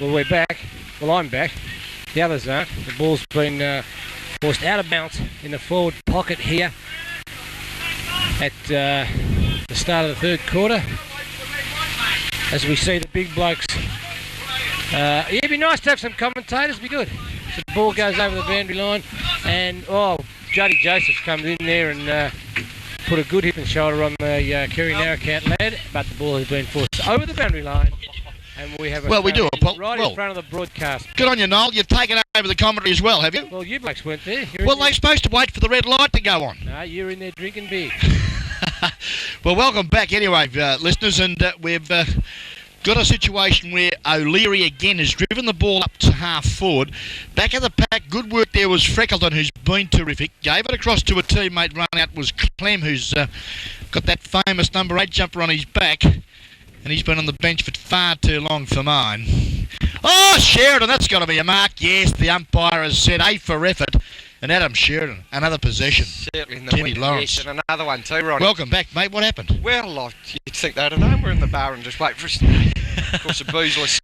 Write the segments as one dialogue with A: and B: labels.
A: Well, we're back. Well, I'm back. The others aren't. The ball's been forced out of bounds in the forward pocket here at the start of the third quarter. As we see the big blokes. It'd be nice to have some commentators. It'd be good. So the ball goes over the boundary line, and Juddy Joseph's come in there and put a good hip and shoulder on the Kerry Narrowcat lad, but the ball has been forced over the boundary line. And we have
B: we do
A: in front of the broadcast.
B: Good on you, Noel. You've taken over the commentary as well, have you?
A: Well, you blokes weren't there.
B: They're supposed to wait for the red light to go on.
A: No, you're in there drinking beer.
B: Well, welcome back anyway, listeners, and we've got a situation where O'Leary again has driven the ball up to half forward. Back of the pack, good work there was Freckleton, who's been terrific. Gave it across to a teammate, run out was Clem, who's got that famous number 8 jumper on his back. And he's been on the bench for far too long for mine. Oh, Sheridan, that's got to be a mark. Yes, the umpire has said A for effort. And Adam Sheridan, another possession.
C: Certainly in the
B: Timmy
C: win,
B: Lawrence.
C: yes, and another one too, Ronnie.
B: Welcome back, mate. What happened?
C: Well, you'd think they'd have known we're in the bar and just wait for us. Of course, a boozeless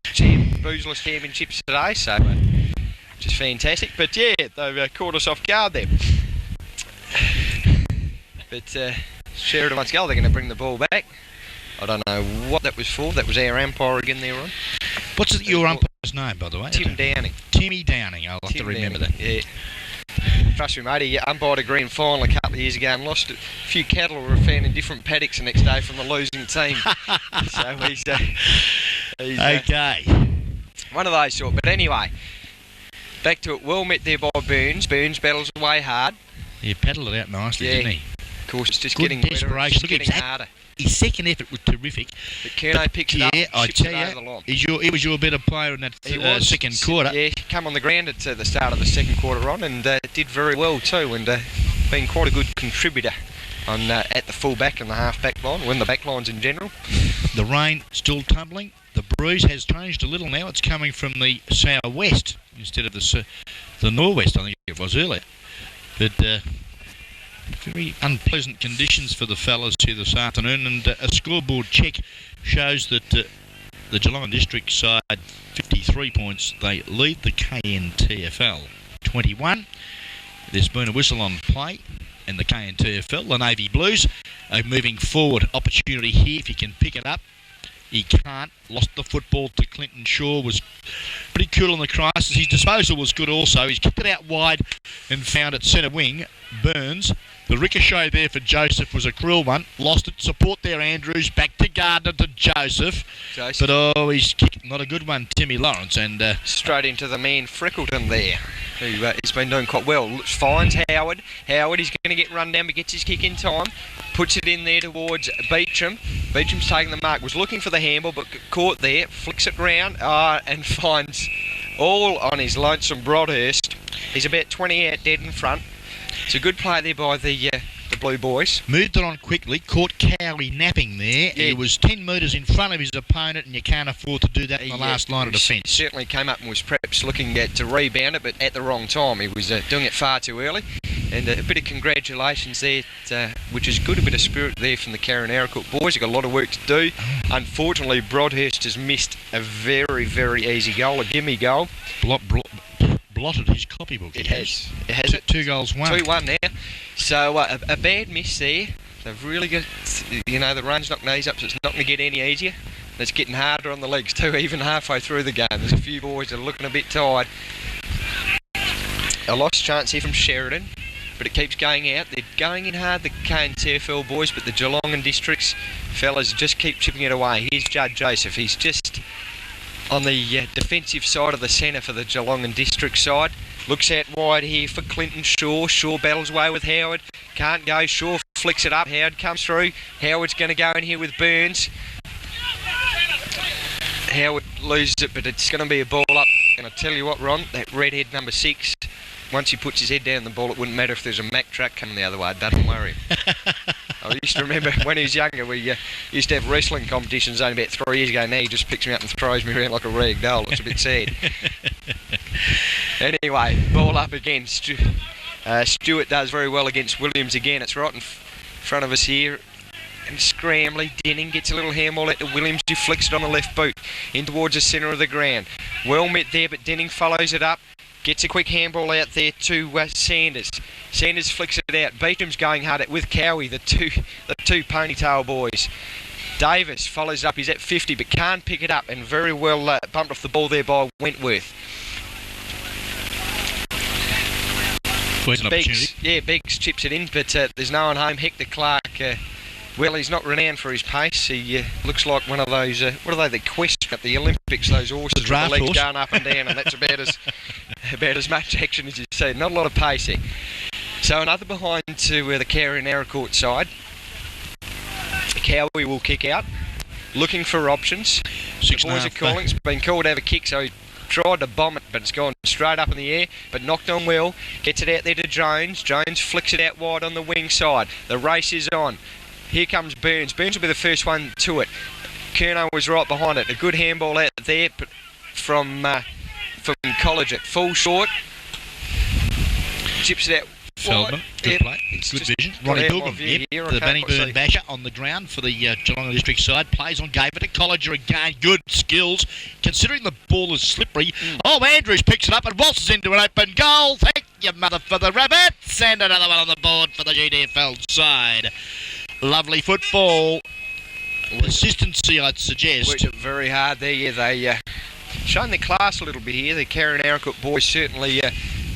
C: championships today, so which is fantastic. But yeah, they've caught us off guard there. But Sheridan once again, they're going to bring the ball back. I don't know what that was for. That was our umpire again there, Ron.
B: What's your umpire's name, by the way?
C: Tim Downing.
B: Timmy Downing. I'll have to remember that.
C: Yeah. Trust me, mate, he umpired a grand final a couple of years ago and lost a few cattle were found in different paddocks the next day from the losing team. So he's
B: okay.
C: One of those sort. But anyway, back to it. Well met there by Burns. Burns battles away hard.
B: He paddled it out nicely, didn't he?
C: Of course, it's just
B: good
C: getting
B: desperation.
C: Better, it's getting harder.
B: His second effort was terrific.
C: But Kerno picks it up,
B: I
C: ships
B: tell
C: it over the line.
B: He was your better player in that second quarter.
C: Yeah, he came on the ground at the start of the second quarter on and did very well too, and been quite a good contributor on at the full back and the half back line, when the back lines in general.
B: The rain still tumbling. The breeze has changed a little now. It's coming from the southwest instead of the northwest, I think it was earlier. But very unpleasant conditions for the fellas here this afternoon, and a scoreboard check shows that the Geelong District side 53 points. They lead the KNTFL 21. There's been a whistle on play, and the KNTFL, the Navy Blues, are moving forward. Opportunity here if he can pick it up. He can't. Lost the football to Clinton Shaw. Was pretty cool on the crisis. His disposal was good also. He's kicked it out wide and found it centre wing. Burns. The ricochet there for Joseph was a cruel one. Lost it. Support there, Andrews. Back to Gardner to Joseph. But he's kicked. Not a good one, Timmy Lawrence. And
C: straight into the man Freckleton there, who he's been doing quite well. Finds Howard. Howard is going to get run down, but gets his kick in time. Puts it in there towards Beecham. Beecham's taking the mark. Was looking for the handball, but caught there. Flicks it round and finds all on his lonesome Broadhurst. He's about 20 out dead in front. It's a good play there by the Blue Boys.
B: Moved it on quickly, caught Cowley napping there. Yeah. He was 10 metres in front of his opponent, and you can't afford to do that in the last line of defence.
C: Certainly came up and was perhaps looking to rebound it, but at the wrong time. He was doing it far too early. And a bit of congratulations there, which is good, a bit of spirit there from the Carranaracook boys. They've got a lot of work to do. Unfortunately, Broadhurst has missed a very, very easy goal, a gimme goal.
B: Blotted his copybook.
C: It has. It has it.
B: 2 goals, 1.
C: 2-1 now. So a bad miss there. They've really got, the run's not going to ease up, so it's not going to get any easier. And it's getting harder on the legs too, even halfway through the game. There's a few boys that are looking a bit tired. A lost chance here from Sheridan, but it keeps going out. They're going in hard, the KNTFL boys, but the Geelong and Districts fellas just keep chipping it away. Here's Judd Joseph. He's just on the defensive side of the centre for the Geelong and District side. Looks out wide here for Clinton Shaw. Shaw battles away with Howard. Can't go. Shaw flicks it up. Howard comes through. Howard's going to go in here with Burns. Howard loses it, but it's going to be a ball up. And I tell you what, Ron, that redhead number 6, once he puts his head down the ball, it wouldn't matter if there's a Mack truck coming the other way. It doesn't worry him. I used to remember when he was younger, we used to have wrestling competitions only about 3 years ago. Now he just picks me up and throws me around like a rag doll. It's a bit sad. Anyway, ball up again. Stewart does very well against Williams again. It's right in front of us here. and scrambly. Denning gets a little handball out to Williams, who flicks it on the left boot in towards the centre of the ground. Well met there, but Denning follows it up. Gets a quick handball out there to Sanders. Sanders flicks it out. Beatham's going hard at with Cowie, the two ponytail boys. Davis follows up. He's at 50 but can't pick it up, and very well bumped off the ball there by Wentworth. Beggs chips it in, but there's no one home. Hector Clark, well, he's not renowned for his pace. He looks like one of those, what are they, the quest at the Olympics, those horses with the legs going up and down, and that's about as much action as you see. Not a lot of pace there. So another behind to the Cowrie and Aracourt side. Cowie will kick out, looking for options. The boys are calling. It's been called to have a kick, so he tried to bomb it, but it's gone straight up in the air, but knocked on well. Gets it out there to Jones. Jones flicks it out wide on the wing side. The race is on. Here comes Burns. Burns will be the first one to it. Kerno was right behind it. A good handball out there from College at full short. Chips it out.
B: Feldman, good play, good vision. Ronnie Pilgrim, the Bannockburn basher on the ground for the Geelong District side. Plays on, gave it to Colliger again. Good skills, considering the ball is slippery. Oh, Andrews picks it up and waltzes into an open goal. Thank you, mother, for the rabbits. And another one on the board for the GDFL side. Lovely football. Consistency, I'd suggest.
C: Worked it very hard there. Yeah, they shown their class a little bit here. The Cowrie and Aracourt boys certainly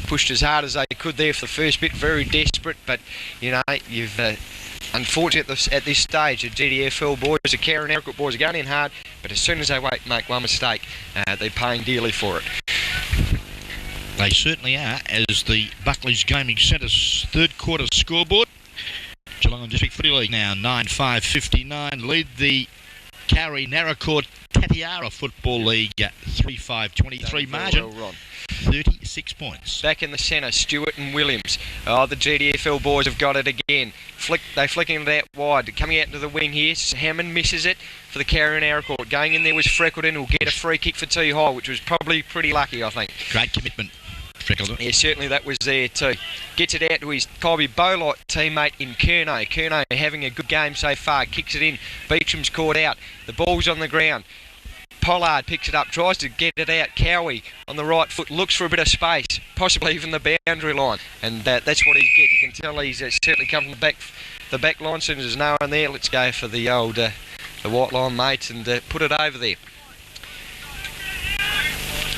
C: pushed as hard as they could there for the first bit. Very desperate, but you know, you've unfortunately at this stage, the GDFL boys, the Cowrie and Aracourt boys are going in hard, but as soon as they make one mistake, they're paying dearly for it.
B: They certainly are, as the Buckley's Gaming Centre's third quarter scoreboard. Geelong District Footy League now 9-5-59 lead the Cowrie Naracoorte Tatiara Football League 3-5-23 margin. Well, 36 points.
C: Back in the centre, Stewart and Williams. Oh, the GDFL boys have got it again. They're flicking it out wide. Coming out into the wing here. Hammond misses it for the Cowrie and Aracourt. Going in there was Freckleton, who'll get a free kick for T High, which was probably pretty lucky, I think.
B: Great commitment.
C: Yeah, certainly that was there too. Gets it out to his Colby Bolot teammate in Kerno. Kerno having a good game so far. Kicks it in. Beecham's caught out. The ball's on the ground. Pollard picks it up, tries to get it out. Cowie on the right foot, looks for a bit of space, possibly even the boundary line, and that's what he's getting. You can tell he's certainly come from the back line. As soon as there's no one there, let's go for the old the white line mates and put it over there.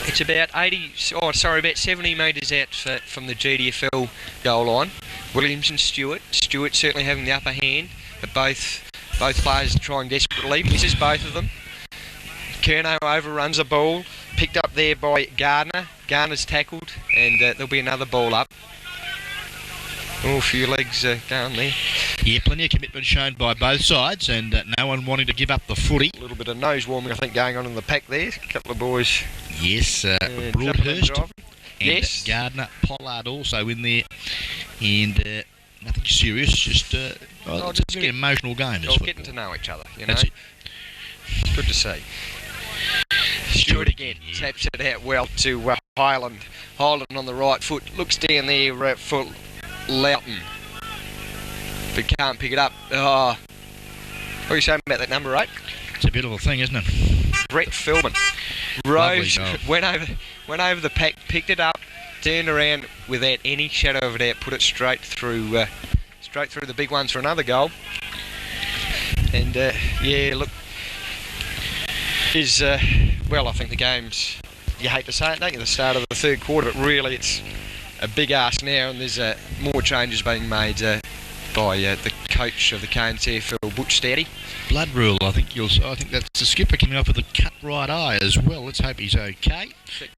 C: It's about 70 metres out from the GDFL goal line. Williams and Stewart. Stewart certainly having the upper hand, but both players are trying desperately. Misses both of them. Kerno overruns a ball, picked up there by Gardner. Gardner's tackled, and there'll be another ball up. Oh, a few legs going there.
B: Yeah, plenty of commitment shown by both sides, and no one wanting to give up the footy.
C: A little bit of nose warming, I think, going on in the pack there. A couple of boys.
B: Yes, Broadhurst and
C: yes.
B: Gardner, Pollard also in there, and nothing serious. Just it's a very emotional game.
C: All getting to know each other. You know,
B: that's it.
C: It's good to see. Stewart again taps it out well to Highland. Highland on the right foot, looks down there for Loughton, but can't pick it up. Oh, what are you saying about that number 8?
B: It's a beautiful thing, isn't it?
C: Brett Feldman rose, went over the pack, picked it up, turned around without any shadow of a doubt, put it straight through the big ones for another goal. And yeah, look, is well, I think the game's, you hate to say it, don't you, the start of the third quarter, but really it's a big ask now, and there's more changes being made by the coach of the KNTFL, Butch Stouty.
B: Blood rule, I think that's the skipper coming up with a cut right eye as well. Let's hope he's okay.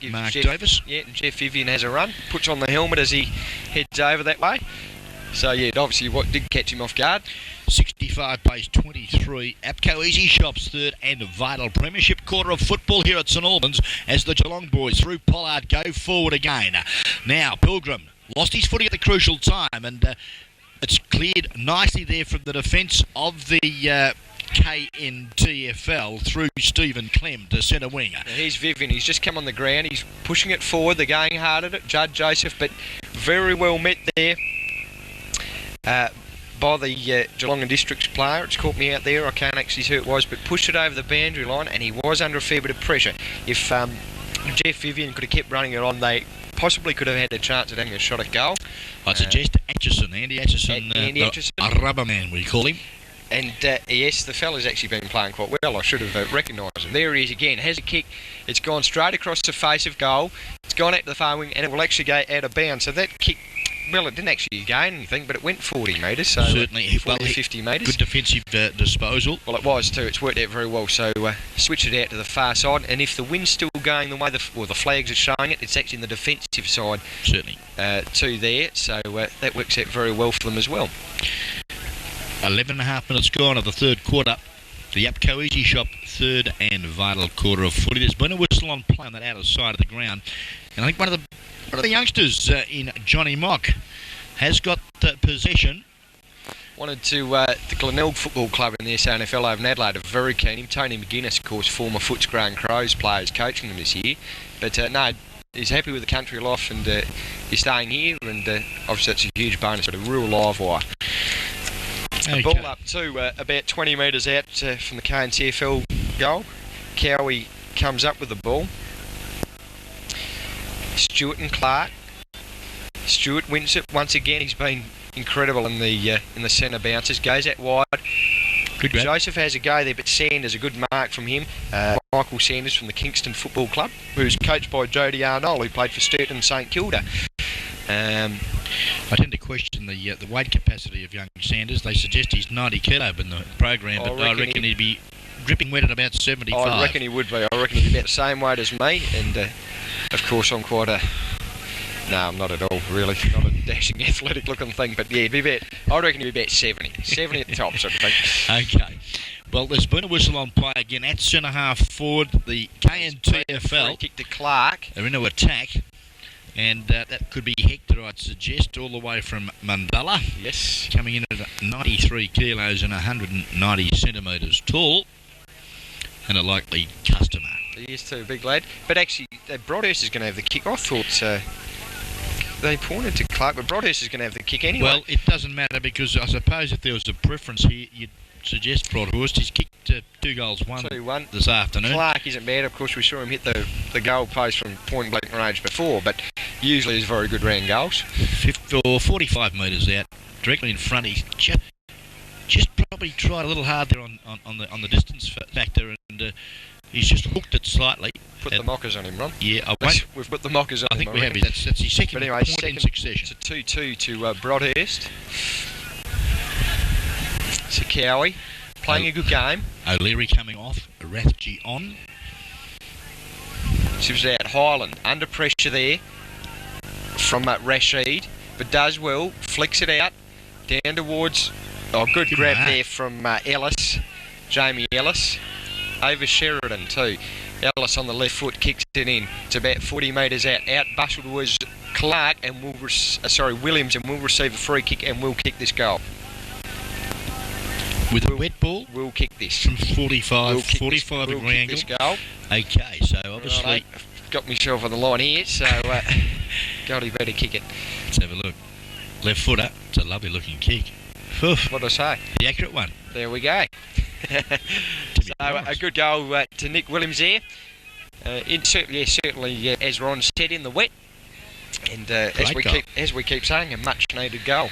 B: Mark Davis. Yeah, and Jeff Vivian has a run, puts on the helmet as he heads over that way. So yeah, obviously what did catch him off guard. 65 pace 23. APCO Easy Shops third and vital premiership quarter of football here at St Albans as the Geelong boys through Pollard go forward again. Now Pilgrim lost his footing at the crucial time, and it's cleared nicely there from the defence of the KNTFL through Stephen Clem to centre wing. Now
C: here's Vivian, he's just come on the ground, he's pushing it forward, they're going hard at it, Judd Joseph, but very well met there by the Geelong and Districts player. It's caught me out there. I can't actually see who it was, but pushed it over the boundary line, and he was under a fair bit of pressure. If Jeff Vivian could have kept running it on, they possibly could have had a chance at having a shot at goal.
B: I'd suggest Atchison, Andy Atchison, a rubber man, we call him.
C: And yes, the fella's actually been playing quite well. I should have recognised him. There he is again. Has a kick. It's gone straight across the face of goal. It's gone out to the far wing, and it will actually go out of bounds. So that kick, well, it didn't actually gain anything, but it went 40 metres. So
B: certainly,
C: 50 metres.
B: Good defensive disposal.
C: Well, it was too. It's worked out very well. So switch it out to the far side, and if the wind's still going the way the flags are showing it, it's actually in the defensive side.
B: Certainly.
C: To there. So that works out very well for them as well.
B: 11.5 minutes gone of the third quarter. The Upco Easy Shop third and vital quarter of footy. There's been a whistle on play on that outer side of the ground, and I think one of the youngsters in Johnny Mock has got possession.
C: Wanted to the Glenelg Football Club in the SANFL over in Adelaide are very keen. Him, Tony McGuinness, of course, former Footscray Crows players, coaching them this year. But no, he's happy with the country life, and he's staying here, and obviously that's a huge bonus, but a real live wire. Okay. The ball up to about 20 metres out from the KNTFL goal. Cowie comes up with the ball. Stewart and Clark. Stewart wins it once again. He's been incredible in the centre bounces. Goes out wide.
B: Good grab.
C: Joseph has a go there, but Sanders, a good mark from him. Michael Sanders from the Kingston Football Club, who's coached by Jody Arnold, who played for Sturton and St Kilda.
B: I tend to question the weight capacity of young Sanders. They suggest he's 90 kilo in the program, but I reckon he'd be dripping wet at about 75.
C: I reckon he would be. I reckon he'd be about the same weight as me, and of course I'm quite a... No, I'm not at all, really. Not a dashing athletic looking thing, but yeah, I reckon he'd be about 70. 70 at the top, sort of thing.
B: Okay. Well, there's been a whistle on play again at centre half forward. The KNTFL...
C: Free kick to Clark.
B: They're into attack. And that could be Hector, I'd suggest, all the way from Mandala.
C: Yes.
B: Coming in at 93 kilos and 190 centimetres tall. And a likely customer.
C: He is too, big lad. But actually, Broadhurst is going to have the kick. I thought they pointed to Clark, but Broadhurst is going to have the kick anyway.
B: Well, it doesn't matter, because I suppose if there was a preference here, you'd suggest Broadhurst. He's kicked 2 goals, 2-1 this afternoon.
C: Clark isn't bad. Of course, we saw him hit the goal post from point blank range before, but usually he's very good round goals.
B: 45 metres out, directly in front. He's just probably tried a little hard there on the distance factor, and he's just hooked it slightly.
C: Put the mockers on him, Ron.
B: Yeah,
C: we've put the mockers on him.
B: I think we have. That's his second point in succession.
C: It's a 2-2 to Broadhurst. So Cowie playing a good game.
B: O'Leary coming off, Rathje on.
C: Shifts out Highland, under pressure there from Rashid, but does well, flicks it out, down towards, good grab there from Ellis, Jamie Ellis, over Sheridan too. Ellis on the left foot kicks it in. It's about 40 metres out. Out bustled was Clark, and Williams, and will receive a free kick and will kick this goal.
B: With a wet ball?
C: We'll kick this.
B: From 45 degree angle.
C: This goal.
B: Okay, so obviously...
C: Right, I've got myself on the line here, so God, he better kick it.
B: Let's have a look. Left footer. It's a lovely looking kick. Oof.
C: What did I say?
B: The accurate one.
C: There we go. So a good goal to Nick Williams there. Certainly, as Ron said, in the wet. And as we keep saying, a much needed goal.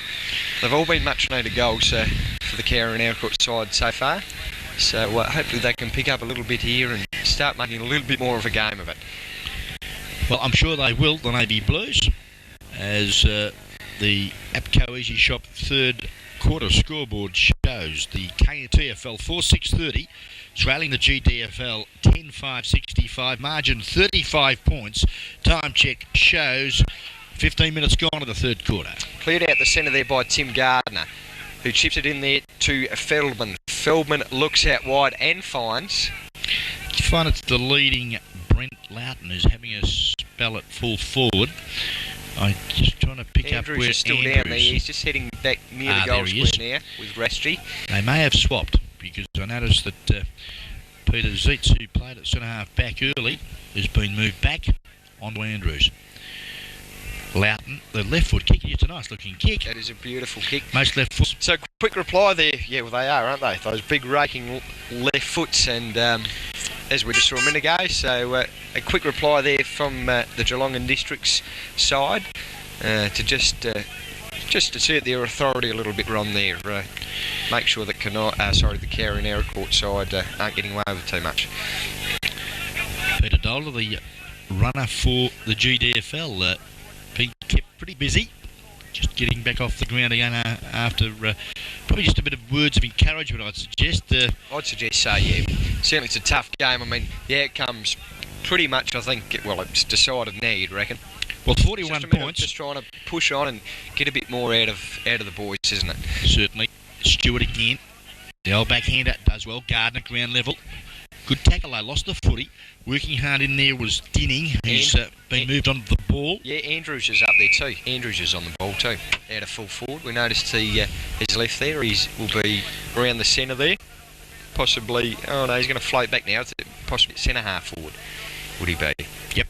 C: They've all been much needed goals for the Cowra and Outcourt side so far. So hopefully they can pick up a little bit here and start making a little bit more of a game of it.
B: Well, I'm sure they will, the Navy Blues, as the Apco Easy Shop third quarter scoreboard shows. The KNTFL 4-6-30, trailing the GDFL 10-5-65, margin 35 points. Time check shows 15 minutes gone of the third quarter.
C: Cleared out the centre there by Tim Gardner, who chips it in there to Feldman. Feldman looks out wide and finds.
B: You find it's the leading Brent Loughton who's having a spell at full forward. I'm just trying to pick up where
C: Andrews is still down there. He's just heading back near the goal square now with Rastri.
B: They may have swapped, because I noticed that Peter Zeitz, who played at centre half back early, has been moved back onto Andrews. Loughton, the left foot kick. It's a nice looking kick.
C: That is a beautiful kick.
B: Most left foot.
C: So quick reply there. Yeah, well they are, aren't they? Those big raking left foots, and as we just saw a minute ago. So a quick reply there from the Geelong and District's side to just assert their authority a little bit on there. Make sure that the Cowra and Ericourt side aren't getting away with too much.
B: Peter Doler, the runner for the GDFL, being kept pretty busy. Just getting back off the ground again after probably just a bit of words of encouragement, I'd suggest.
C: I'd suggest so, yeah. Certainly it's a tough game. I mean, the outcome's pretty much, I think, well, it's decided now, you'd reckon.
B: Well, 41 points.
C: Just trying to push on and get a bit more out of the boys, isn't it?
B: Certainly. Stewart again. The old backhander does well. Gardner, ground level. Good tackle, though. Lost the footy. Working hard in there was Dinning, who's been moved on to the ball.
C: Yeah, Andrews is up there too. Andrews is on the ball too. Out of full forward. We noticed his left there. He will be around the centre there. Possibly, oh no, he's going to float back now. It's possibly centre half forward, would he be?
B: Yep.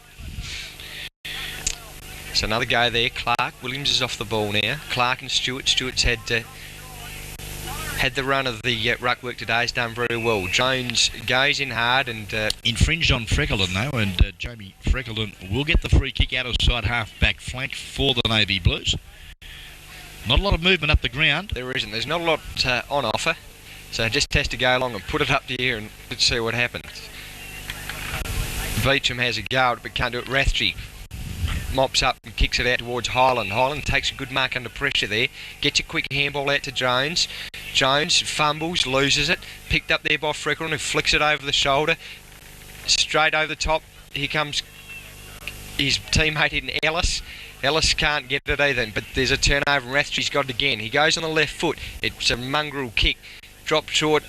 C: So another go there. Clark. Williams is off the ball now. Clark and Stewart. Stewart's had the run of the ruck work today. He's done very well. Jones goes in hard and
B: infringed on Freckleton though, and Jamie Freckleton will get the free kick out of side half back flank for the Navy Blues. Not a lot of movement up the ground.
C: There isn't. There's not a lot on offer, so just has to go along and put it up to here and let's see what happens. Beecham has a go at it but can't do it. Rathje mops up and kicks it out towards Highland. Highland takes a good mark under pressure there. Gets a quick handball out to Jones. Jones fumbles, loses it. Picked up there by Freckleton, who flicks it over the shoulder. Straight over the top. Here comes his teammate in Ellis. Ellis can't get it either, but there's a turnover and Rathje's got it again. He goes on the left foot. It's a mongrel kick. Dropped short.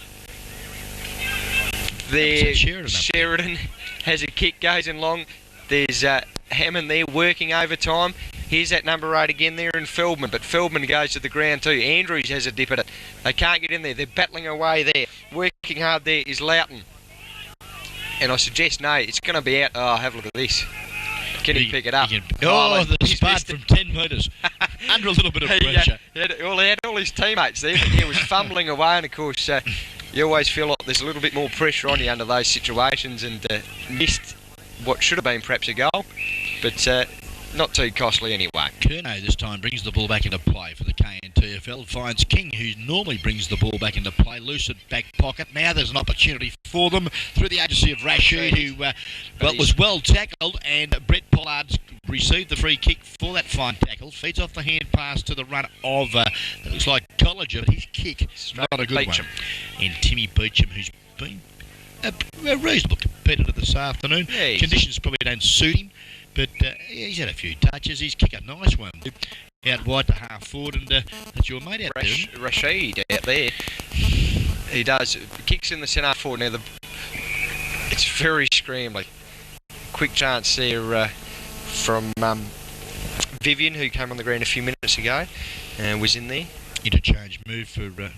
C: There, Sheridan has a kick, goes in long. There's Hammond there working overtime. Here's that number 8 again there in Feldman, but Feldman goes to the ground too. Andrews has a dip at it. They can't get in there. They're battling away there. Working hard there is Loughton. And I suggest no, it's going to be out. Oh, have a look at this. Can he pick it up?
B: The spud from 10 metres. Under a little bit of pressure.
C: He had all his teammates there, but he was fumbling away, and of course you always feel like there's a little bit more pressure on you under those situations, and missed what should have been perhaps a goal, but not too costly anyway.
B: Curnow this time brings the ball back into play for the KNTFL. Finds King, who normally brings the ball back into play. Loose at back pocket. Now there's an opportunity for them through the agency of Rashid, who was well tackled, and Brett Pollard's received the free kick for that fine tackle. Feeds off the hand pass to the run of, it looks like Colliger, but his kick, not a good one. And Timmy Beecham, who's been a reasonable competitor this afternoon. Yeah, conditions probably don't suit him, but he's had a few touches. He's kicked a nice one out wide to half forward, and that's your mate out there.
C: Rashid out there. He does. Kicks in the centre forward. Now it's very scrambly. Quick chance there from Vivian, who came on the ground a few minutes ago and was in there.
B: Interchange move for the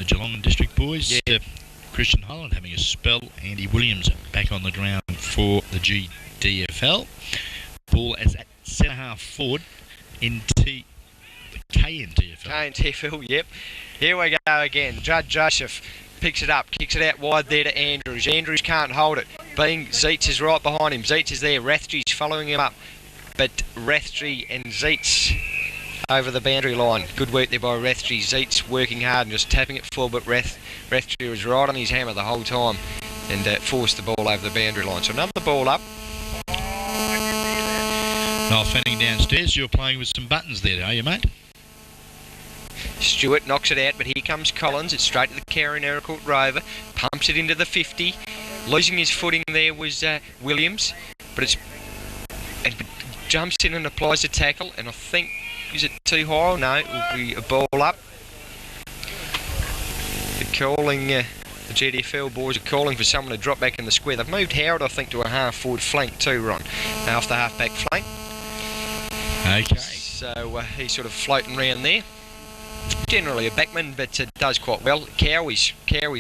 B: Geelong District boys. Yeah. Christian Holland having a spell. Andy Williams back on the ground for the GDFL. Ball as at centre half forward into the KNTFL.
C: KNTFL, yep. Here we go again. Judd Joseph picks it up, kicks it out wide there to Andrews. Andrews can't hold it. Zeitz is right behind him. Zeitz is there. Rathje's following him up. But Rathje and Zeitz over the boundary line. Good work there by Rathje. Zeitz working hard and just tapping it forward, but Rathje was right on his hammer the whole time and forced the ball over the boundary line. So another ball up.
B: Noel Fanning downstairs. You're playing with some buttons there, are you, mate?
C: Stewart knocks it out, but here comes Collins. It's straight to the Cowra Ericourt Rover. Pumps it into the 50. Losing his footing there was Williams, but jumps in and applies a tackle, and I think, is it too high? No, it will be a ball up. They're calling, the GDFL boys are calling for someone to drop back in the square. They've moved Howard, I think, to a half-forward flank too, Ron, off the half-back flank.
B: Okay.
C: So he's sort of floating around there. Generally a backman, but does quite well. Cowie's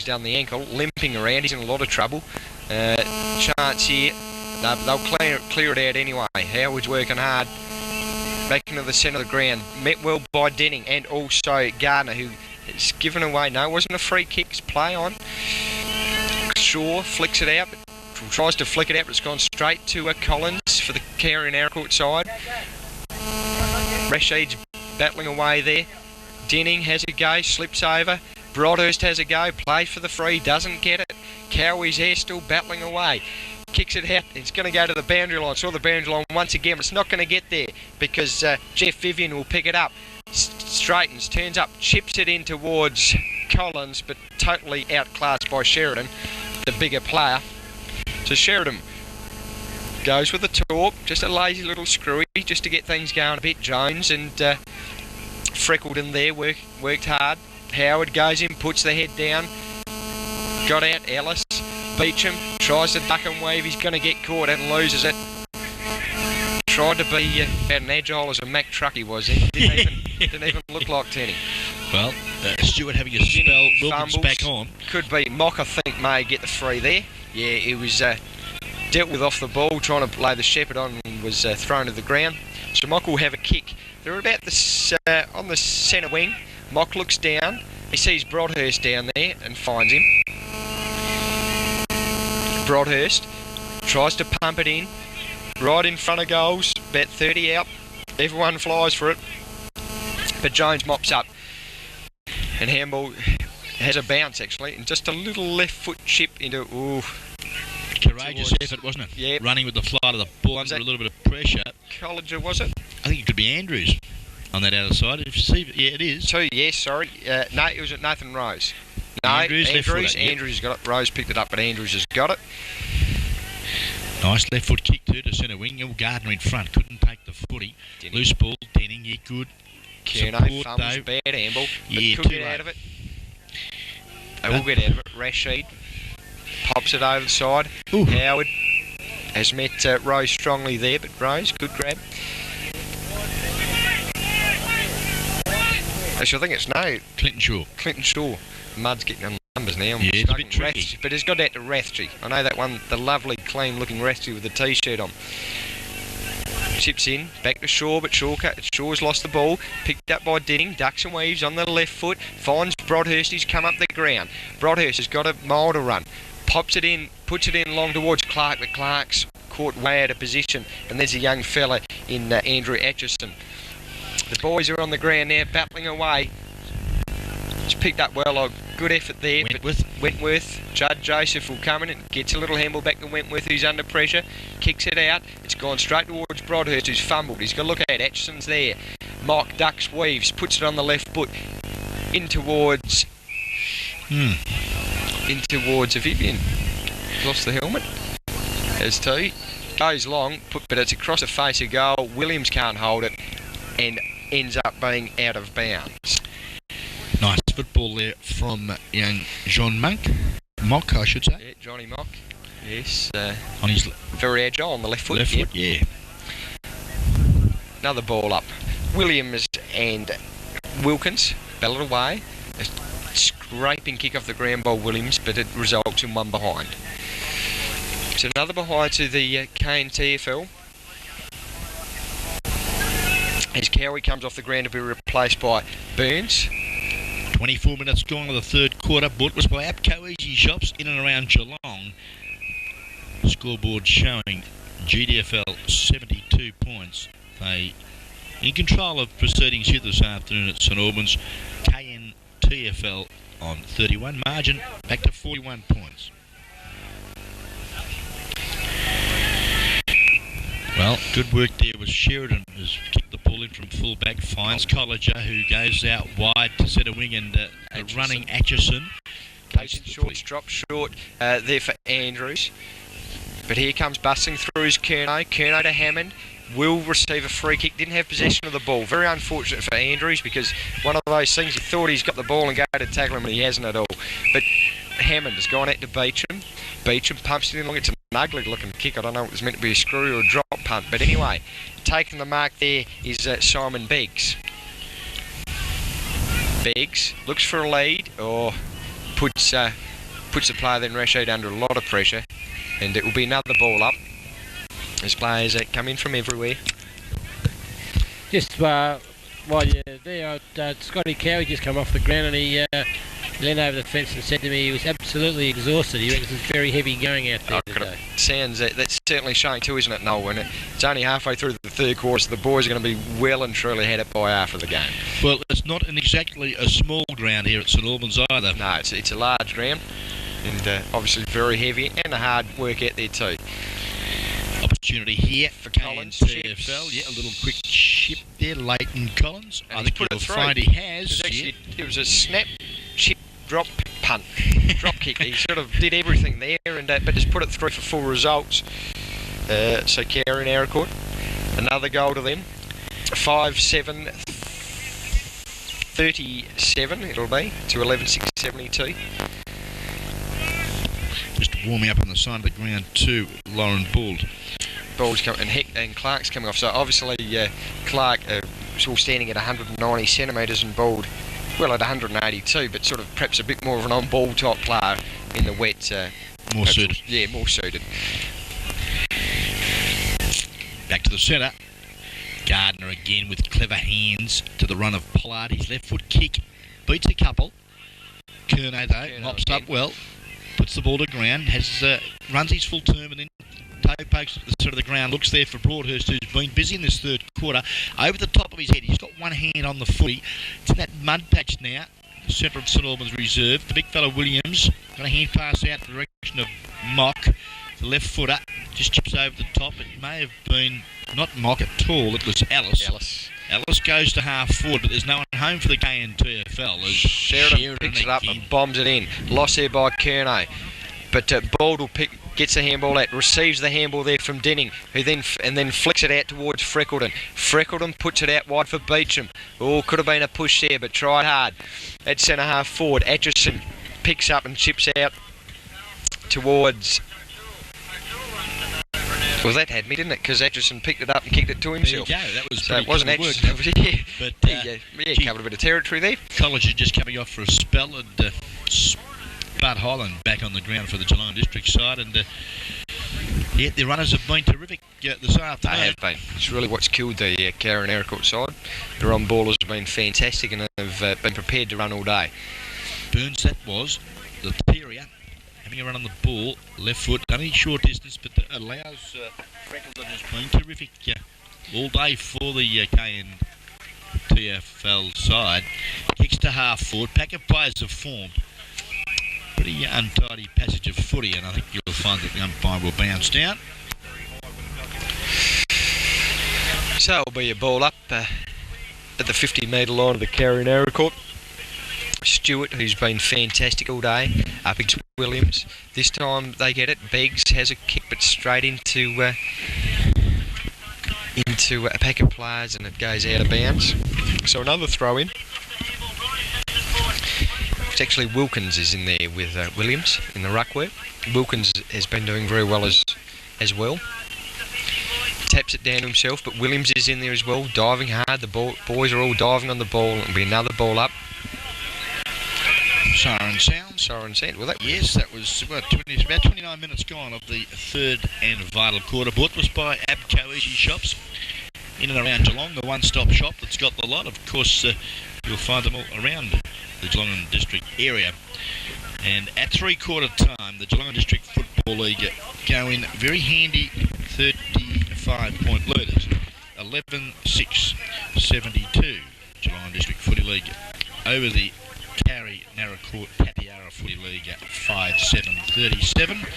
C: down the ankle, limping around. He's in a lot of trouble. Chance here. They'll clear it out anyway. Howard's working hard. back into the centre of the ground. Met well by Denning and also Gardner, who has given away. No, it wasn't a free kick. It's play on. Shaw flicks it out, tries to flick it out, but it's gone straight to Collins for the Carrion Aracourt side. Rashid's battling away there. Denning has a go, slips over. Broadhurst has a go, plays for the free, doesn't get it. Cowie's there, still battling away. Kicks it out, it's going to go to the boundary line. Saw the boundary line once again, but it's not going to get there because Jeff Vivian will pick it up. Straightens, turns up, chips it in towards Collins, but totally outclassed by Sheridan, the bigger player. So Sheridan goes with the talk, just a lazy little screwy, just to get things going a bit. Jones and Freckleton there worked hard. Howard goes in, puts the head down, got out. Ellis, Beecham tries to duck and weave. He's going to get caught and loses it. Tried to be about an agile as a Mack truck he was in. Didn't even look like Tenny.
B: Well, Stewart having a spell. Wilkins back on.
C: Could be. Mock, I think, may get the free there. Yeah, it was dealt with off the ball, trying to lay the shepherd on, and was thrown to the ground. So Mock will have a kick. They're about on the centre wing. Mock looks down. He sees Broadhurst down there and finds him. Broadhurst tries to pump it in. Right in front of goals. About 30 out. Everyone flies for it. But Jones mops up. And handball has a bounce, actually. And just a little left foot chip into... Ooh.
B: Courageous effort, wasn't it?
C: Yeah.
B: Running with the flight of the ball under a little bit of pressure.
C: Colliger, was it?
B: I think it could be Andrews on that outer side. If you see, yeah, it is.
C: Two, yes, sorry. No, it was Nathan Rose. No,
B: Andrews
C: Andrews got it. Rose picked it up, but Andrews has got it.
B: Nice left foot kick too to centre wing. Gardner in front, couldn't take the footy.
C: Denning.
B: Loose ball, Denning, yeah, good.
C: Curnow fumbles, bad handball, but
B: yeah,
C: could get out of it. They will get out of it. Rashid pops it over the side.
B: Ooh.
C: Howard has met Rose strongly there, but Rose, good grab. Actually, I think it's no. Clinton Shaw. Mud's getting on the numbers now.
B: Yeah, it's a bit tricky.
C: Rathje, but he's got out to Rathje. I know that one, the lovely, clean-looking Rathje with the T-shirt on. Chips in, back to Shaw, but Shaw's lost the ball. Picked up by Denning, ducks and weaves on the left foot. Finds Broadhurst, he's come up the ground. Broadhurst has got a mile to run. Pops it in, puts it in long towards Clark, but Clark's caught way out of position. And there's a young fella in Andrew Atchison. The boys are on the ground now, battling away. It's picked up well, a good effort there. Wentworth, Judd Joseph will come in and gets a little handball back to Wentworth, who's under pressure. Kicks it out. It's gone straight towards Broadhurst, who's fumbled. He's got to look at Atchison's there. Mock ducks, weaves, puts it on the left foot. In towards Vivian. Lost the helmet. As two. Goes long, but it's across the face of goal. Williams can't hold it and ends up being out of bounds.
B: Nice football there from young John Mock, I should say.
C: Yeah, Johnny Mock. Yes.
B: On his
C: very agile on the left foot.
B: Left foot, yeah.
C: Another ball up. Williams and Wilkins battle it away. A scraping kick off the ground by Williams, but it results in one behind. So another behind to the KNTFL. As Cowie comes off the ground to be replaced by Burns.
B: 24 minutes gone of the third quarter. Bought was by APCO Easy Shops in and around Geelong. Scoreboard showing GDFL 72 points. They in control of proceedings here this afternoon at St Albans. KNTFL on 31. Margin back to 41 points. Well, good work there with Sheridan, who's kicked the ball in from full back. Finds Colliger, who goes out wide to centre wing, and running Atchison.
C: Short's dropped short there for Andrews. But here comes busting through is Curnow. Curnow to Hammond. Will receive a free kick. Didn't have possession of the ball. Very unfortunate for Andrews, because one of those things, he thought he's got the ball and go to tackle him, and he hasn't at all. But Hammond has gone out to Beecham. Beecham pumps it in long. It's an ugly looking kick. I don't know if it was meant to be a screw or a drop punt, but anyway, taking the mark there is Simon Beggs. Beggs looks for a lead, or puts the player then Rashid under a lot of pressure, and it will be another ball up as players come in from everywhere.
A: Just while you're there, Scotty Cowie just come off the ground and he leaned over the fence and said to me he was absolutely exhausted. He reckons it's very heavy going out there today.
C: Sounds that's certainly showing too, isn't it, Noel? And it's only halfway through the third quarter, so the boys are going to be well and truly had it by half of the game.
B: Well, it's not exactly a small ground here at St Albans either.
C: No, it's a large ground, and obviously very heavy and a hard work out there too.
B: Opportunity here for
C: Collins,
B: KNTFL. Yeah, a little quick chip there, Leighton Collins.
C: And
B: I think
C: put
B: you'll
C: it through.
B: find he has.
C: It was a snap, chip, drop, punt, drop kick. He sort of did everything there, and but just put it through for full results. So Carey and Aracourt, another goal to them. 5-7, 37 it'll be to 11-6-72.
B: Just warming up on the side of the ground too, Lauren Bald.
C: Ball's coming, and Clark's coming off. So obviously Clark is all standing at 190 centimetres and Bald, well, at 182, but sort of perhaps a bit more of an on-ball type player in the wet.
B: More suited.
C: Yeah, more suited.
B: Back to the centre. Gardner again with clever hands to the run of Pilates. Left foot kick beats a couple. Curnow though mops up well. Puts the ball to ground, runs his full term and then toe pokes at the sort of the ground, looks there for Broadhurst, who's been busy in this third quarter. Over the top of his head, he's got one hand on the footy. It's in that mud patch now, the centre of St Albans reserve. The big fellow Williams got a hand pass out in the direction of Mock. The left footer just chips over the top. It may have been not Mock at all, it was Ellis. Ellis goes to half forward, but there's no one home for the KNTFL.
C: Sheridan picks it up and bombs it in. Lost there by Curnow. But Bald will gets the handball out, receives the handball there from Denning, who then flicks it out towards Freckleton. Freckleton puts it out wide for Beecham. Oh, could have been a push there, but tried hard. At centre half forward, Atchison picks up and chips out towards... Well, that had me, didn't it? Because Atchison picked it up and kicked it to himself.
B: There you go. That was
C: so it wasn't Atchison.
B: But
C: covered a bit of territory there.
B: College is just coming off for a spell, and Bud Holland back on the ground for the Geelong District side, and the runners have been terrific this afternoon.
C: They have been. It's really what's killed the Carey and Aracourt side. Their on-ballers have been fantastic and have been prepared to run all day.
B: Burns, that was the terrier. Having a run on the ball, left foot, only short distance, but allows Freckleton has been terrific all day for the KNTFL side. Kicks to half forward, pack of players have formed. Pretty untidy passage of footy, and I think you'll find that the umpire will bounce down.
C: So it'll be a ball up at the 50-metre line of the Carey and Aracourt. Stewart, who's been fantastic all day, up against Williams. This time they get it. Beggs has a kick, but straight into a pack of players, and it goes out of bounds. So another throw in. It's actually Wilkins is in there with Williams in the ruckwork. Wilkins has been doing very well as well. Taps it down to himself, but Williams is in there as well, diving hard. The boys are all diving on the ball. It'll be another ball up.
B: Siren sound.
C: Well, that
B: was about 29 minutes gone of the third and vital quarter. Brought to us by Abco Easy Shops in and around Geelong, the one-stop shop that's got the lot. Of course, you'll find them all around the Geelong District area. And at three-quarter time, the Geelong District Football League go in very handy 35-point leaders. 11-6-72. Geelong District Footy League over the Carey Naracoorte Patiara Footy League at 5-7-37.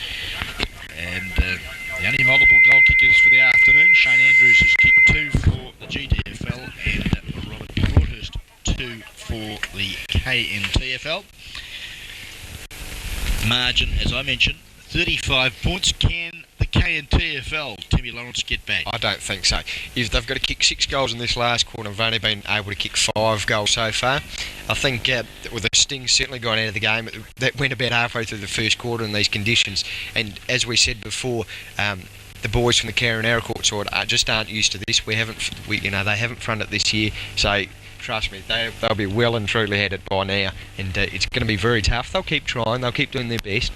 B: And the only multiple goal kickers for the afternoon, Shane Andrews has kicked 2 for the GDFL and Robert Broadhurst 2 for the KNTFL. Margin, as I mentioned, 35 points. Can the KNTFL, Timmy Lawrence, get back?
C: I don't think so. If they've got to kick 6 goals in this last quarter, they've only been able to kick 5 goals so far. I think with the sting certainly gone out of the game, that went about halfway through the first quarter in these conditions. And as we said before, the boys from the Carey and Aracourt side just aren't used to this. They haven't fronted this year, so trust me, they'll be well and truly headed by now, and it's going to be very tough. They'll keep trying, they'll keep doing their best.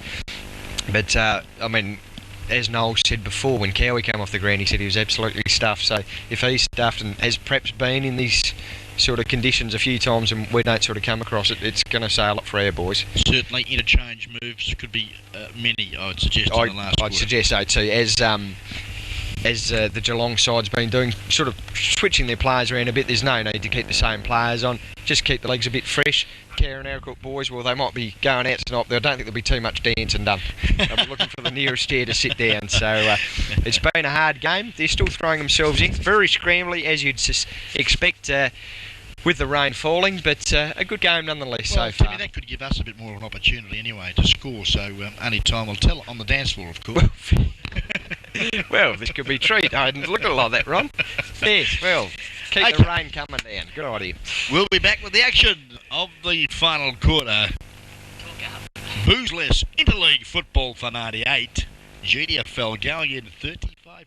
C: But, as Noel said before, when Cowie came off the ground, he said he was absolutely stuffed. So if he's stuffed and has perhaps been in these sort of conditions a few times and we don't sort of come across it, it's going to sail up for our boys.
B: Certainly interchange moves could be many, I would suggest, in the last
C: I'd suggest so too, as the Geelong side's been doing, sort of switching their players around a bit. There's no need to keep the same players on, just keep the legs a bit fresh. Care and Aracook boys, well, they might be going out tonight, but I don't think there'll be too much dancing done. They'll be looking for the nearest chair to sit down. So it's been a hard game. They're still throwing themselves in, very scrambly as you'd expect with the rain falling, but a good game nonetheless so far.
B: Timmy, that could give us a bit more of an opportunity anyway to score, so only time will tell on the dance floor, of course.
C: Well, this could be a treat. I didn't look at it like that, Ron. Yes, well, keep the rain coming down. Good idea.
B: We'll be back with the action of the final quarter. Boozeless Interleague football for 98. GDFL going in 35.